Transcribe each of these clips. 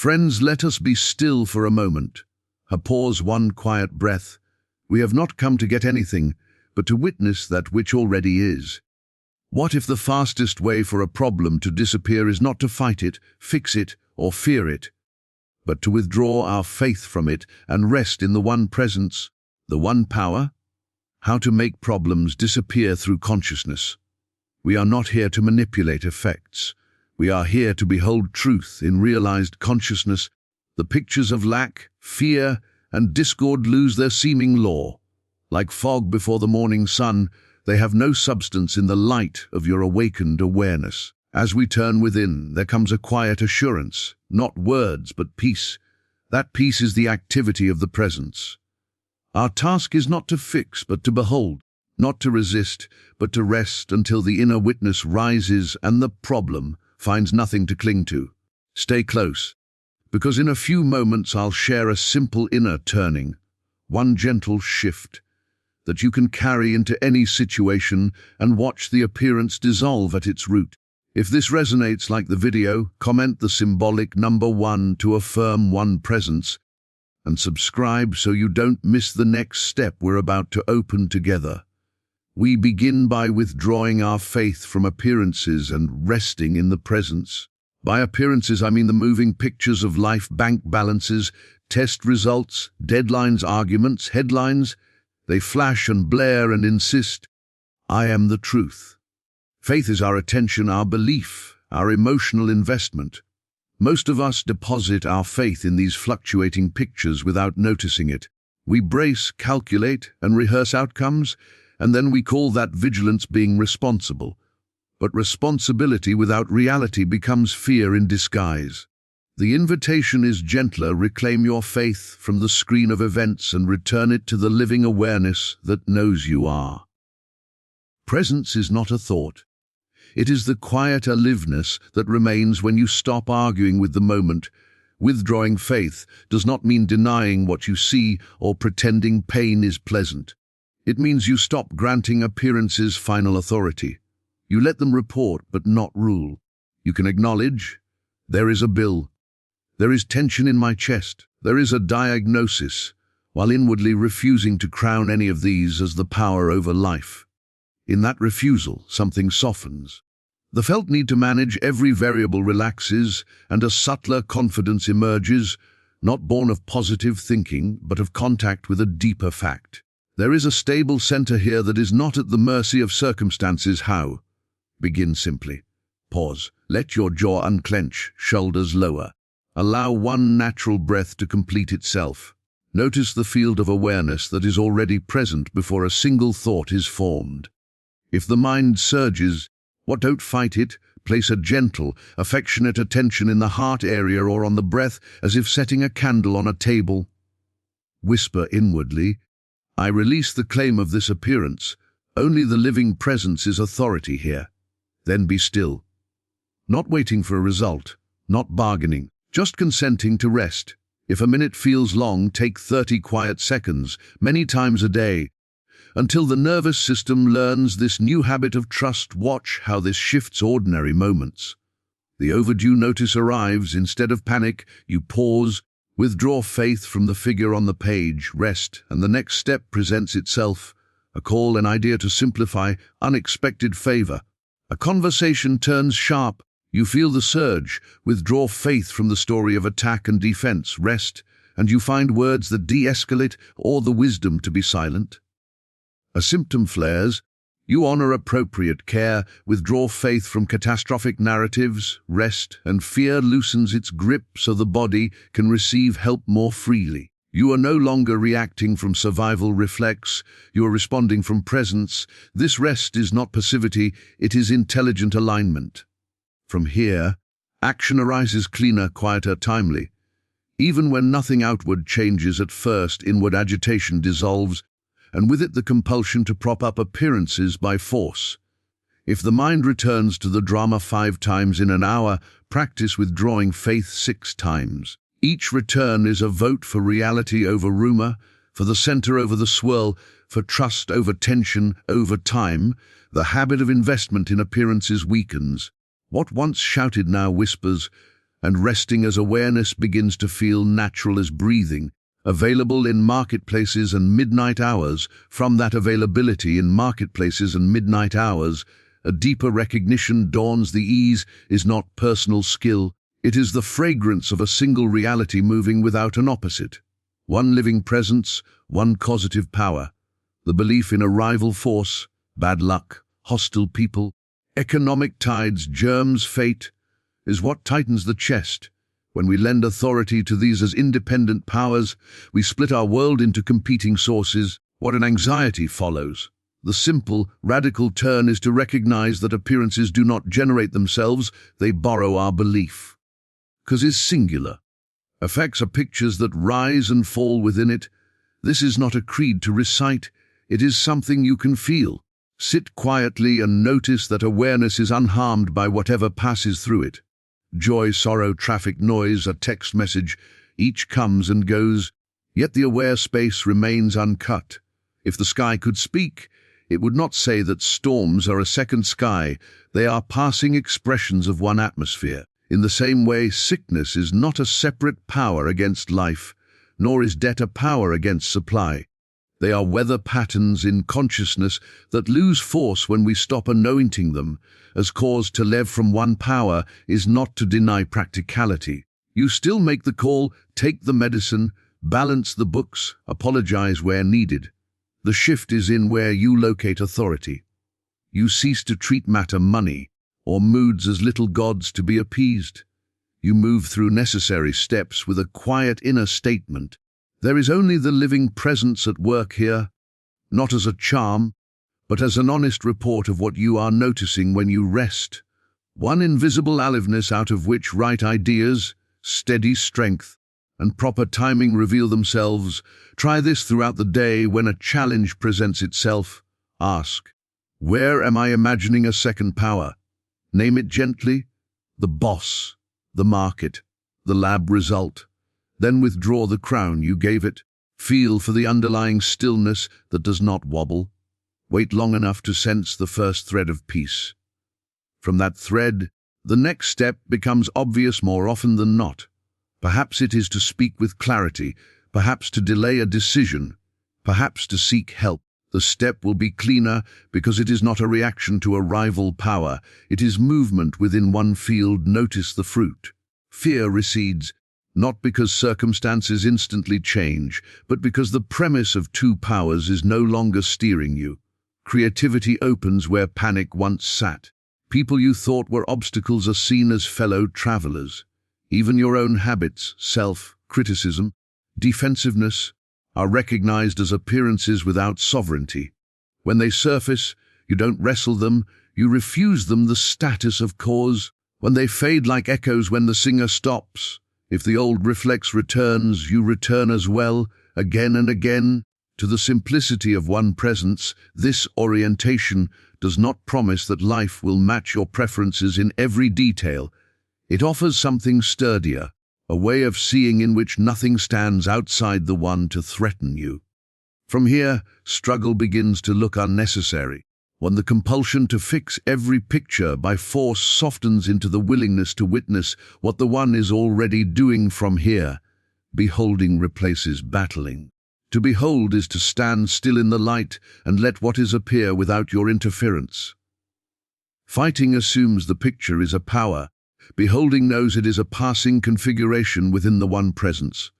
Friends, let us be still for a moment. A pause, one quiet breath. We have not come to get anything, but to witness that which already is. What if the fastest way for a problem to disappear is not to fight it, fix it, or fear it, but to withdraw our faith from it and rest in the one presence, the one power? How to make problems disappear through consciousness. We are not here to manipulate effects. We are here to behold truth in realized consciousness. The pictures of lack, fear, and discord lose their seeming law. Like fog before the morning sun, they have no substance in the light of your awakened awareness. As we turn within, there comes a quiet assurance, not words but peace. That peace is the activity of the presence. Our task is not to fix but to behold, not to resist but to rest until the inner witness rises and the problem finds nothing to cling to. Stay close, because in a few moments I'll share a simple inner turning, one gentle shift that you can carry into any situation and watch the appearance dissolve at its root. If this resonates like the video, comment the symbolic number 1 to affirm one presence, and subscribe so you don't miss the next step we're about to open together. We begin by withdrawing our faith from appearances and resting in the presence. By appearances, I mean the moving pictures of life, bank balances, test results, deadlines, arguments, headlines. They flash and blare and insist, I am the truth. Faith is our attention, our belief, our emotional investment. Most of us deposit our faith in these fluctuating pictures without noticing it. We brace, calculate, and rehearse outcomes, and then we call that vigilance, being responsible. But responsibility without reality becomes fear in disguise. The invitation is gentler: reclaim your faith from the screen of events and return it to the living awareness that knows you are. Presence is not a thought. It is the quiet aliveness that remains when you stop arguing with the moment. Withdrawing faith does not mean denying what you see or pretending pain is pleasant. It means you stop granting appearances final authority. You let them report but not rule. You can acknowledge, there is a bill. There is tension in my chest. There is a diagnosis, while inwardly refusing to crown any of these as the power over life. In that refusal, something softens. The felt need to manage every variable relaxes, and a subtler confidence emerges, not born of positive thinking, but of contact with a deeper fact. There is a stable center here that is not at the mercy of circumstances. How? Begin simply. Pause. Let your jaw unclench, shoulders lower. Allow one natural breath to complete itself. Notice the field of awareness that is already present before a single thought is formed. If the mind surges, don't fight it. Place a gentle, affectionate attention in the heart area or on the breath, as if setting a candle on a table. Whisper inwardly, I release the claim of this appearance. Only the living presence is authority here. Then be still. Not waiting for a result, not bargaining, just consenting to rest. If a minute feels long, take 30 quiet seconds, many times a day, until the nervous system learns this new habit of trust. Watch how this shifts ordinary moments. The overdue notice arrives. Instead of panic, you pause, withdraw faith from the figure on the page, rest, and the next step presents itself. A call, an idea to simplify, unexpected favor. A conversation turns sharp. You feel the surge, withdraw faith from the story of attack and defense, rest, and you find words that de-escalate or the wisdom to be silent. A symptom flares, you honor appropriate care, withdraw faith from catastrophic narratives, rest, and fear loosens its grip so the body can receive help more freely. You are no longer reacting from survival reflex, you are responding from presence. This rest is not passivity, it is intelligent alignment. From here, action arises cleaner, quieter, timely. Even when nothing outward changes at first, inward agitation dissolves, and with it the compulsion to prop up appearances by force. If the mind returns to the drama 5 times in an hour, practice withdrawing faith 6 times. Each return is a vote for reality over rumor, for the center over the swirl, for trust over tension. Over time, the habit of investment in appearances weakens. What once shouted now whispers, and resting as awareness begins to feel natural as breathing, available in marketplaces and midnight hours. From that availability in marketplaces and midnight hours, a deeper recognition dawns. The ease is not personal skill, it is the fragrance of a single reality moving without an opposite. One living presence, one causative power. The belief in a rival force, bad luck, hostile people, economic tides, germs, fate, is what tightens the chest. When we lend authority to these as independent powers, we split our world into competing sources. What an anxiety follows. The simple, radical turn is to recognize that appearances do not generate themselves, they borrow our belief. Cause is singular. Effects are pictures that rise and fall within it. This is not a creed to recite, it is something you can feel. Sit quietly and notice that awareness is unharmed by whatever passes through it. Joy, sorrow, traffic, noise, a text message, each comes and goes, yet the aware space remains uncut. If the sky could speak, it would not say that storms are a second sky, they are passing expressions of one atmosphere. In the same way, sickness is not a separate power against life, nor is debt a power against supply. They are weather patterns in consciousness that lose force when we stop anointing them, as cause to live from one power is not to deny practicality. You still make the call, take the medicine, balance the books, apologize where needed. The shift is in where you locate authority. You cease to treat matter, money, or moods as little gods to be appeased. You move through necessary steps with a quiet inner statement. There is only the living presence at work here, not as a charm, but as an honest report of what you are noticing when you rest. One invisible aliveness out of which right ideas, steady strength, and proper timing reveal themselves. Try this throughout the day. When a challenge presents itself, ask, where am I imagining a second power? Name it gently, the boss, the market, the lab result. Then withdraw the crown you gave it. Feel for the underlying stillness that does not wobble. Wait long enough to sense the first thread of peace. From that thread, the next step becomes obvious more often than not. Perhaps it is to speak with clarity, perhaps to delay a decision, perhaps to seek help. The step will be cleaner because it is not a reaction to a rival power. It is movement within one field. Notice the fruit. Fear recedes, not because circumstances instantly change, but because the premise of two powers is no longer steering you. Creativity opens where panic once sat. People you thought were obstacles are seen as fellow travelers. Even your own habits, self-criticism, defensiveness, are recognized as appearances without sovereignty. When they surface, you don't wrestle them, you refuse them the status of cause. When they fade like echoes when the singer stops, if the old reflex returns, you return as well, again and again, to the simplicity of one presence. This orientation does not promise that life will match your preferences in every detail. It offers something sturdier, a way of seeing in which nothing stands outside the one to threaten you. From here, struggle begins to look unnecessary. When the compulsion to fix every picture by force softens into the willingness to witness what the one is already doing. From here, beholding replaces battling. To behold is to stand still in the light and let what is appear without your interference. Fighting assumes the picture is a power. Beholding knows it is a passing configuration within the one presence.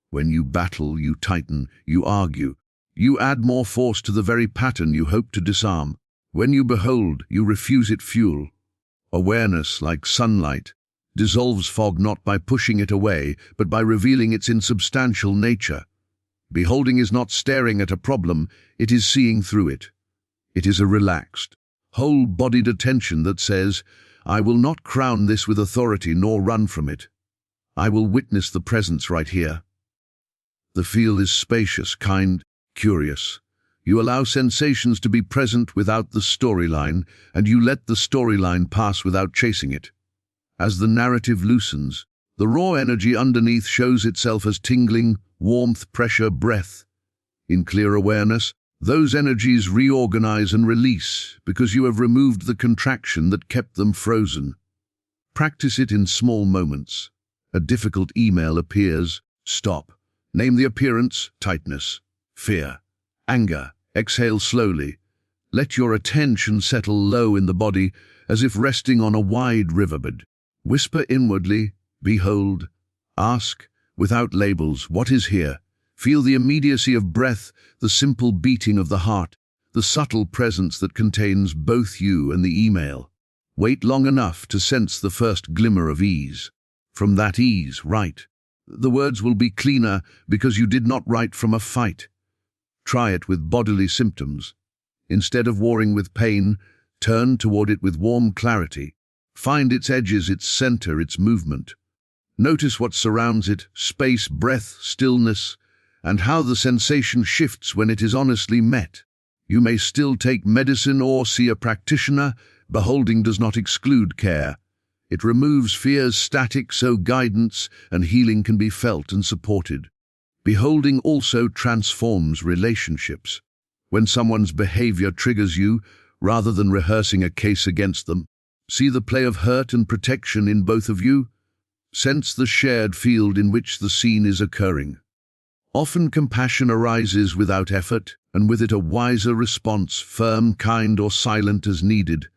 When you battle, you tighten, you argue. You add more force to the very pattern you hope to disarm. When you behold, you refuse it fuel. Awareness, like sunlight, dissolves fog not by pushing it away, but by revealing its insubstantial nature. Beholding is not staring at a problem, it is seeing through it. It is a relaxed, whole-bodied attention that says, I will not crown this with authority nor run from it. I will witness the presence right here. The field is spacious, kind, curious. You allow sensations to be present without the storyline, and you let the storyline pass without chasing it. As the narrative loosens, the raw energy underneath shows itself as tingling, warmth, pressure, breath. In clear awareness, those energies reorganize and release because you have removed the contraction that kept them frozen. Practice it in small moments. A difficult email appears. Stop. Name the appearance, tightness, fear, anger. Exhale slowly. Let your attention settle low in the body as if resting on a wide riverbed. Whisper inwardly, behold, ask, without labels, what is here? Feel the immediacy of breath, the simple beating of the heart, the subtle presence that contains both you and the email. Wait long enough to sense the first glimmer of ease. From that ease, write. The words will be cleaner because you did not write from a fight. Try it with bodily symptoms. Instead of warring with pain, turn toward it with warm clarity. Find its edges, its center, its movement. Notice what surrounds it, space, breath, stillness, and how the sensation shifts when it is honestly met. You may still take medicine or see a practitioner. Beholding does not exclude care. It removes fear's static so guidance and healing can be felt and supported. Beholding also transforms relationships. When someone's behavior triggers you, rather than rehearsing a case against them, see the play of hurt and protection in both of you. Sense the shared field in which the scene is occurring. Often compassion arises without effort, and with it a wiser response, firm, kind, or silent as needed.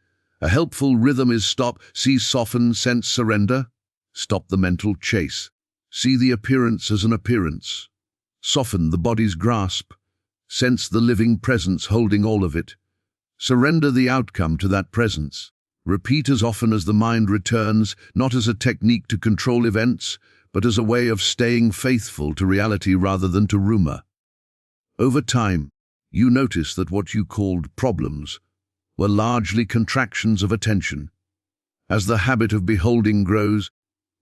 A helpful rhythm is stop, see, soften, sense, surrender. Stop the mental chase. See the appearance as an appearance. Soften the body's grasp. Sense the living presence holding all of it. Surrender the outcome to that presence. Repeat as often as the mind returns, not as a technique to control events, but as a way of staying faithful to reality rather than to rumor. Over time, you notice that what you called problems were largely contractions of attention. As the habit of beholding grows,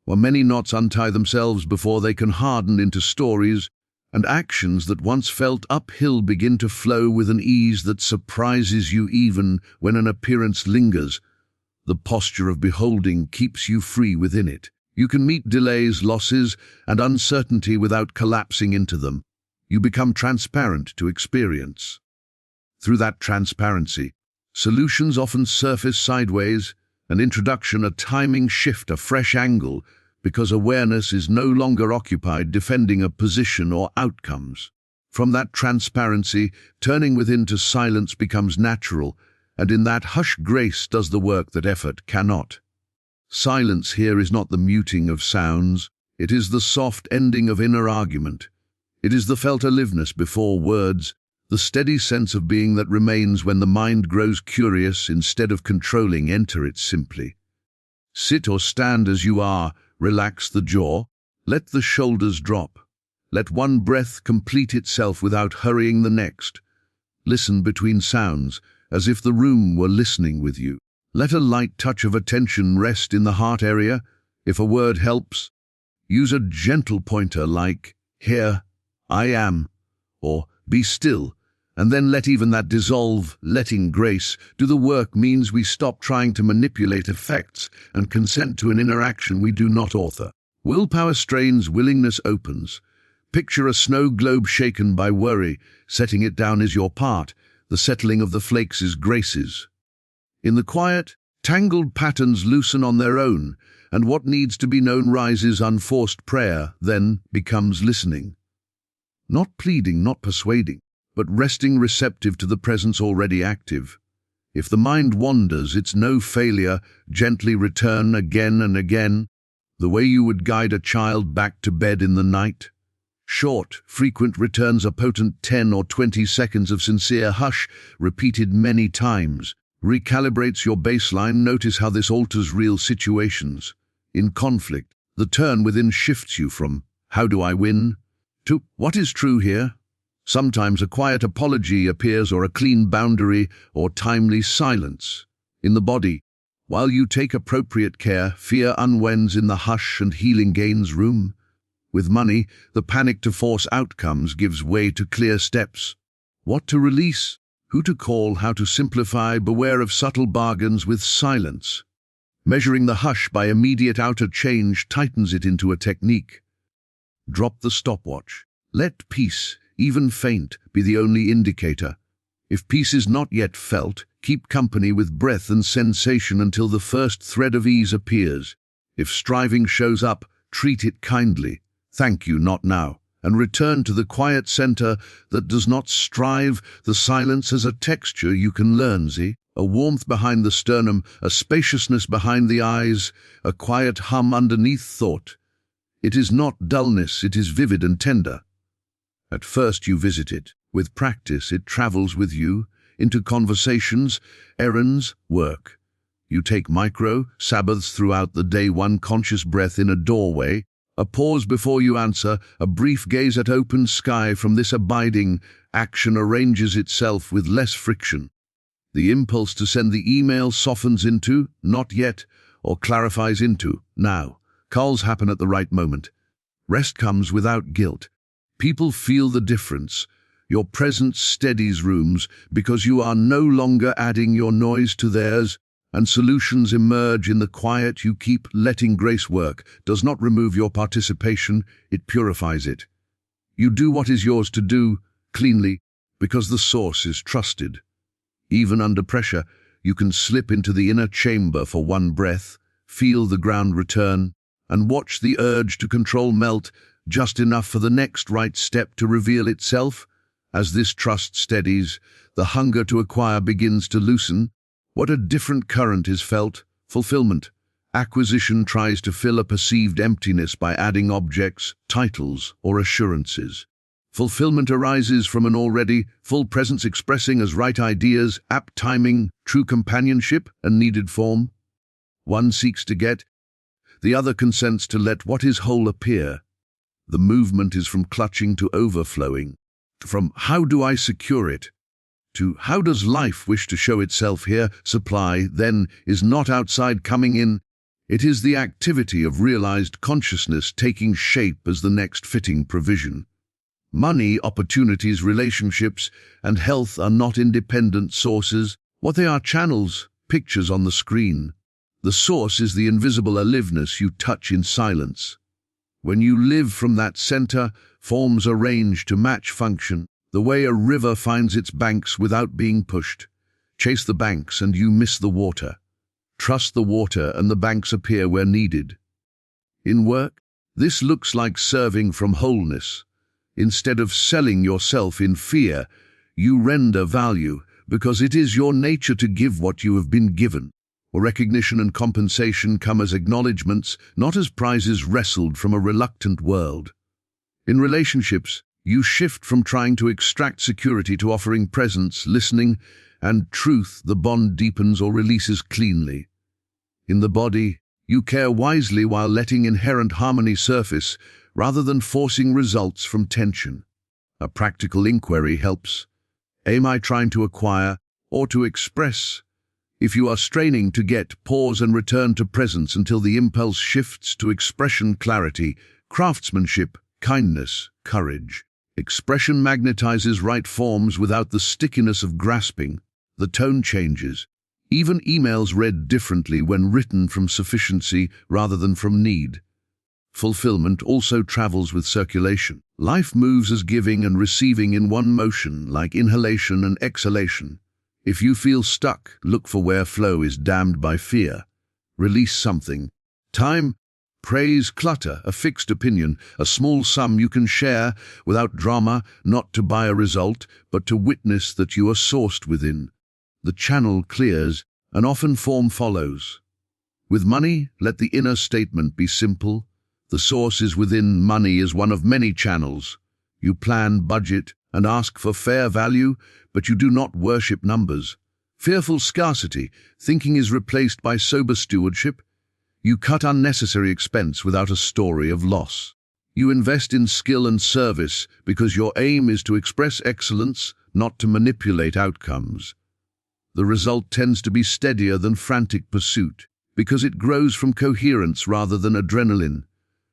while many knots untie themselves before they can harden into stories, and actions that once felt uphill begin to flow with an ease that surprises you even when an appearance lingers. The posture of beholding keeps you free within it. You can meet delays, losses, and uncertainty without collapsing into them. You become transparent to experience. Through that transparency, solutions often surface sideways, an introduction, a timing shift, a fresh angle, because awareness is no longer occupied defending a position or outcomes. From that transparency, turning within to silence becomes natural, and in that hush grace does the work that effort cannot. Silence here is not the muting of sounds, it is the soft ending of inner argument. It is the felt aliveness before words, the steady sense of being that remains when the mind grows curious instead of controlling. Enter it simply. Sit or stand as you are, relax the jaw, let the shoulders drop. Let one breath complete itself without hurrying the next. Listen between sounds, as if the room were listening with you. Let a light touch of attention rest in the heart area. If a word helps, use a gentle pointer like, "Here, I am," or "Be still," and then let even that dissolve. Letting grace do the work means we stop trying to manipulate effects and consent to an interaction we do not author. Willpower strains, willingness opens. Picture a snow globe shaken by worry. Setting it down is your part. The settling of the flakes is grace's. In the quiet, tangled patterns loosen on their own, and what needs to be known rises. Unforced prayer then becomes listening. Not pleading, not persuading, but resting receptive to the presence already active. If the mind wanders, it's no failure. Gently return again and again, the way you would guide a child back to bed in the night. Short, frequent returns, a potent 10 or 20 seconds of sincere hush, repeated many times, recalibrates your baseline. Notice how this alters real situations. In conflict, the turn within shifts you from, "How do I win?" to, "What is true here?" Sometimes a quiet apology appears, or a clean boundary, or timely silence. In the body, while you take appropriate care, fear unwinds in the hush and healing gains room. With money, the panic to force outcomes gives way to clear steps. What to release, who to call, how to simplify. Beware of subtle bargains with silence. Measuring the hush by immediate outer change tightens it into a technique. Drop the stopwatch. Let peace, even faint, be the only indicator. If peace is not yet felt, keep company with breath and sensation until the first thread of ease appears. If striving shows up, treat it kindly. Thank you, not now. And return to the quiet center that does not strive. The silence as a texture you can learn, a warmth behind the sternum, a spaciousness behind the eyes, a quiet hum underneath thought. It is not dullness, it is vivid and tender. At first you visit it. With practice it travels with you, into conversations, errands, work. You take sabbaths throughout the day, one conscious breath in a doorway, a pause before you answer, a brief gaze at open sky. From this abiding, action arranges itself with less friction. The impulse to send the email softens into, not yet, or clarifies into, now. Calls happen at the right moment. Rest comes without guilt. People feel the difference. Your presence steadies rooms because you are no longer adding your noise to theirs, and solutions emerge in the quiet. You keep letting grace work. Does not remove your participation, it purifies it. You do what is yours to do, cleanly, because the source is trusted. Even under pressure, you can slip into the inner chamber for one breath, feel the ground return, and watch the urge to control melt, just enough for the next right step to reveal itself. As this trust steadies, the hunger to acquire begins to loosen. What a different current is felt. Fulfillment. Acquisition tries to fill a perceived emptiness by adding objects, titles, or assurances. Fulfillment arises from an already full presence expressing as right ideas, apt timing, true companionship, and needed form. One seeks to get, the other consents to let what is whole appear. The movement is from clutching to overflowing, from how do I secure it, to how does life wish to show itself here. Supply, then, is not outside coming in. It is the activity of realized consciousness taking shape as the next fitting provision. Money, opportunities, relationships, and health are not independent sources. What they are: channels, pictures on the screen. The source is the invisible aliveness you touch in silence. When you live from that center, forms arrange to match function, the way a river finds its banks without being pushed. Chase the banks and you miss the water. Trust the water and the banks appear where needed. In work, this looks like serving from wholeness. Instead of selling yourself in fear, you render value because it is your nature to give what you have been given. Recognition and compensation come as acknowledgments, not as prizes wrestled from a reluctant world. In relationships, you shift from trying to extract security to offering presence, listening, and truth. The bond deepens or releases cleanly. In the body, you care wisely while letting inherent harmony surface, rather than forcing results from tension. A practical inquiry helps. Am I trying to acquire or to express? If you are straining to get, pause and return to presence until the impulse shifts to expression, clarity, craftsmanship, kindness, courage. Expression magnetizes right forms without the stickiness of grasping. The tone changes. Even emails read differently when written from sufficiency rather than from need. Fulfillment also travels with circulation. Life moves as giving and receiving in one motion, like inhalation and exhalation. If you feel stuck, look for where flow is dammed by fear. Release something. Time, praise, clutter, a fixed opinion, a small sum you can share without drama, not to buy a result, but to witness that you are sourced within. The channel clears, and often form follows. With money, let the inner statement be simple. The source is within. Money is one of many channels. You plan, budget, and ask for fair value, but you do not worship numbers. Fearful scarcity, thinking is replaced by sober stewardship. You cut unnecessary expense without a story of loss. You invest in skill and service because your aim is to express excellence, not to manipulate outcomes. The result tends to be steadier than frantic pursuit, because it grows from coherence rather than adrenaline.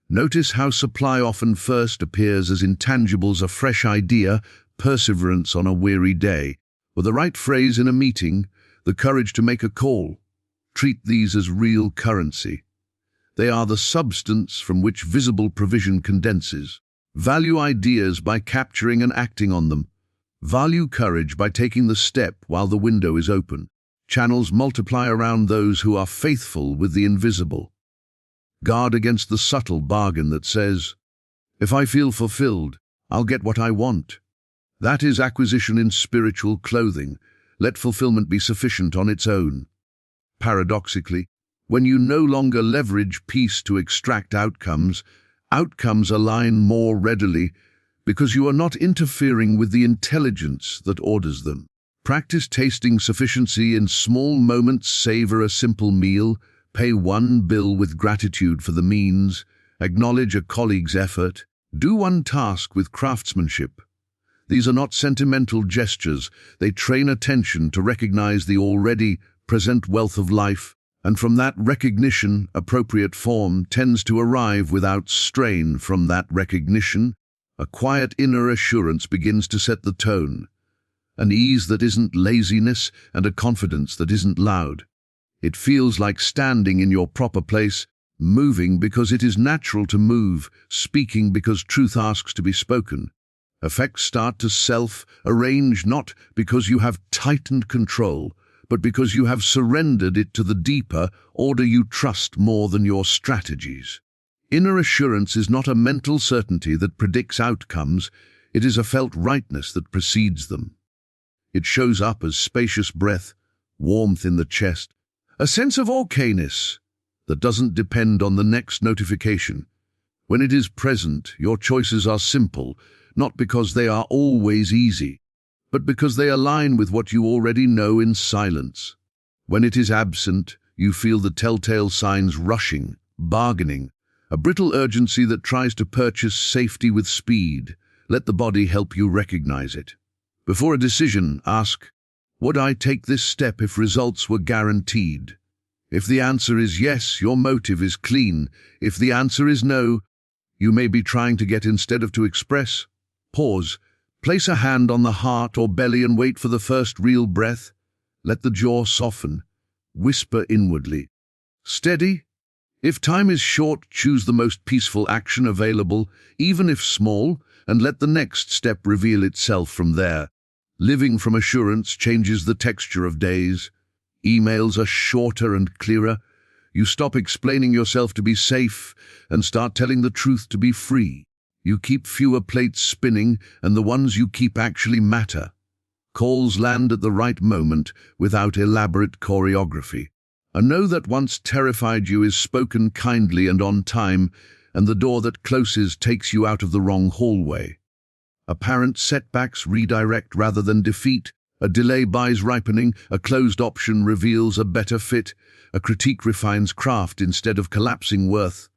Notice how supply often first appears as intangibles: a fresh idea, perseverance on a weary day, or the right phrase in a meeting, the courage to make a call. Treat these as real currency. They are the substance from which visible provision condenses. Value ideas by capturing and acting on them. Value courage by taking the step while the window is open. Channels multiply around those who are faithful with the invisible. Guard against the subtle bargain that says, if I feel fulfilled, I'll get what I want. That is acquisition in spiritual clothing. Let fulfillment be sufficient on its own. Paradoxically, when you no longer leverage peace to extract outcomes, outcomes align more readily because you are not interfering with the intelligence that orders them. Practice tasting sufficiency in small moments. Savor a simple meal, pay one bill with gratitude for the means, acknowledge a colleague's effort, do one task with craftsmanship. These are not sentimental gestures. They train attention to recognize the already present wealth of life, and from that recognition, appropriate form tends to arrive without strain. From that recognition, a quiet inner assurance begins to set the tone, an ease that isn't laziness and a confidence that isn't loud. It feels like standing in your proper place, moving because it is natural to move, speaking because truth asks to be spoken. Effects start to self-arrange not because you have tightened control, but because you have surrendered it to the deeper order you trust more than your strategies. Inner assurance is not a mental certainty that predicts outcomes, it is a felt rightness that precedes them. It shows up as spacious breath, warmth in the chest, a sense of okayness that doesn't depend on the next notification. When it is present, your choices are simple, not because they are always easy, but because they align with what you already know in silence. When it is absent, you feel the telltale signs rushing, bargaining, a brittle urgency that tries to purchase safety with speed. Let the body help you recognize it. Before a decision, ask, would I take this step if results were guaranteed? If the answer is yes, your motive is clean. If the answer is no, you may be trying to get instead of to express. Pause. Place a hand on the heart or belly and wait for the first real breath. Let the jaw soften. Whisper inwardly. Steady. If time is short, choose the most peaceful action available, even if small, and let the next step reveal itself from there. Living from assurance changes the texture of days. Emails are shorter and clearer. You stop explaining yourself to be safe and start telling the truth to be free. You keep fewer plates spinning, and the ones you keep actually matter. Calls land at the right moment without elaborate choreography. A no that once terrified you is spoken kindly and on time, and the door that closes takes you out of the wrong hallway. Apparent setbacks redirect rather than defeat. A delay buys ripening, a closed option reveals a better fit, a critique refines craft instead of collapsing worth.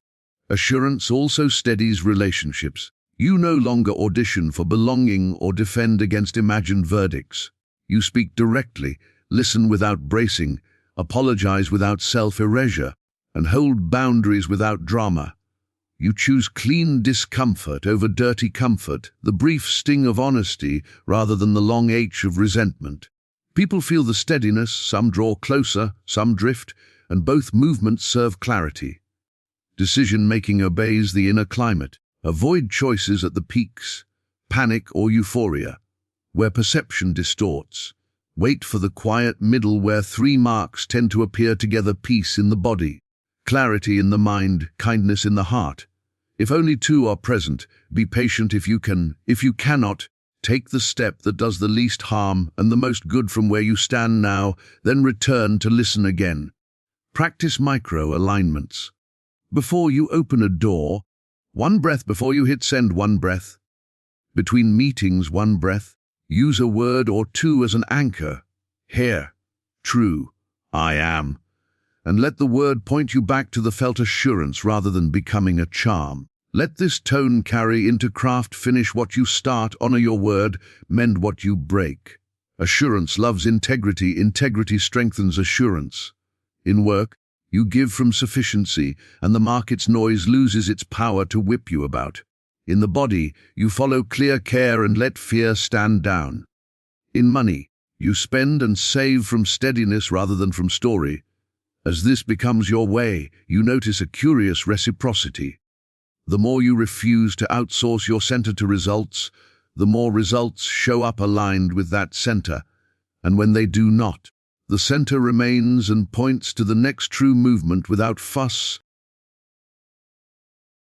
Assurance also steadies relationships. You no longer audition for belonging or defend against imagined verdicts. You speak directly, listen without bracing, apologize without self-erasure, and hold boundaries without drama. You choose clean discomfort over dirty comfort, the brief sting of honesty rather than the long H of resentment. People feel the steadiness, some draw closer, some drift, and both movements serve clarity. Decision-making obeys the inner climate. Avoid choices at the peaks, panic or euphoria, where perception distorts. Wait for the quiet middle where three marks tend to appear together: peace in the body, clarity in the mind, kindness in the heart. If only two are present, be patient if you can. If you cannot, take the step that does the least harm and the most good from where you stand now, then return to listen again. Practice micro-alignments. Before you open a door, one breath. Before you hit send, one breath. Between meetings, one breath. Use a word or two as an anchor. Here, true, I am. And let the word point you back to the felt assurance rather than becoming a charm. Let this tone carry into craft. Finish what you start, honor your word, mend what you break. Assurance loves integrity. Integrity strengthens assurance. In work, you give from sufficiency, and the market's noise loses its power to whip you about. In the body, you follow clear care and let fear stand down. In money, you spend and save from steadiness rather than from story. As this becomes your way, you notice a curious reciprocity. The more you refuse to outsource your center to results, the more results show up aligned with that center. And when they do not, the center remains and points to the next true movement without fuss,